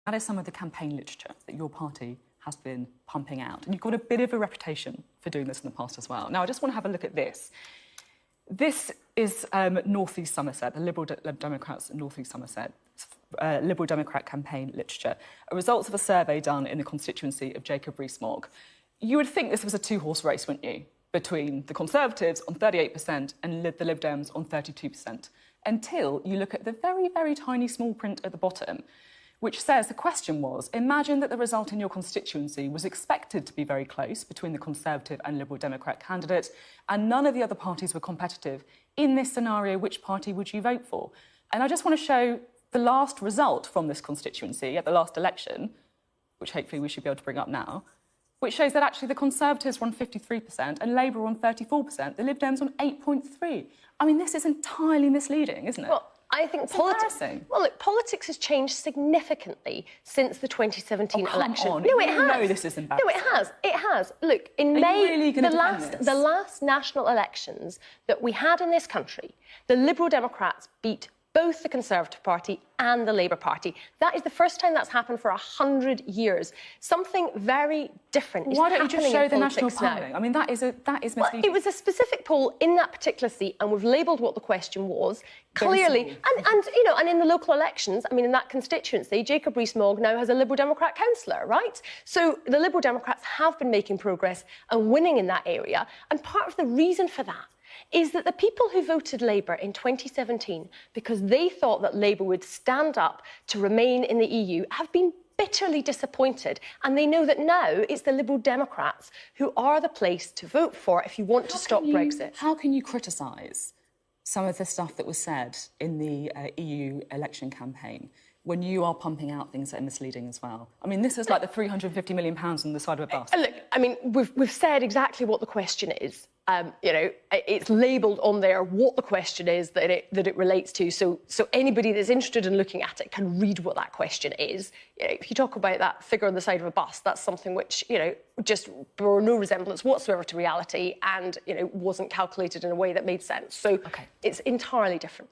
That is some of the campaign literature that your party has been pumping out. And you've got a bit of a reputation for doing this in the past as well. Now, I just want to have a look at this. This is North East Somerset, the Liberal Democrats and North East Somerset, Liberal Democrat campaign literature. Results of a survey done in the constituency of Jacob Rees-Mogg. You would think this was a two-horse race, wouldn't you? Between the Conservatives on 38% and the Lib Dems on 32%. Until you look at the very, very tiny small print at the bottom, which says the question was, imagine that the result in your constituency was expected to be very close between the Conservative and Liberal Democrat candidate, and none of the other parties were competitive. In this scenario, which party would you vote for? And I just want to show the last result from this constituency at the last election, which hopefully we should be able to bring up now, which shows that actually the Conservatives were on 53% and Labour on 34%, the Lib Dems on 8.3%. I mean, this is entirely misleading, isn't it? Well, I think politics has changed significantly since the 2017 election. On. No, it has. No, this is embarrassing. No, it has. It has. Look, in May, the last national elections that we had in this country, the Liberal Democrats beat both the Conservative Party and the Labour Party. That is the first time that's happened for 100 years. Something very different is happening in politics now. Why don't you just show the national polling? I mean, that is misleading. Well, it was a specific poll in that particular seat, and we've labelled what the question was clearly. And in the local elections, I mean, in that constituency, Jacob Rees-Mogg now has a Liberal Democrat councillor, right? So the Liberal Democrats have been making progress and winning in that area, and part of the reason for that is that the people who voted Labour in 2017 because they thought that Labour would stand up to remain in the EU have been bitterly disappointed, and they know that now it's the Liberal Democrats who are the place to vote for if you want to stop Brexit. How can you criticise some of the stuff that was said in the EU election campaign when you are pumping out things that are misleading as well? I mean, this is like the £350 million on the side of a bus. Look, I mean, we've said exactly what the question is. It's labelled on there what the question is that it relates to. So anybody that's interested in looking at it can read what that question is. If you talk about that figure on the side of a bus, that's something which, just bore no resemblance whatsoever to reality and, wasn't calculated in a way that made sense. So It's entirely different.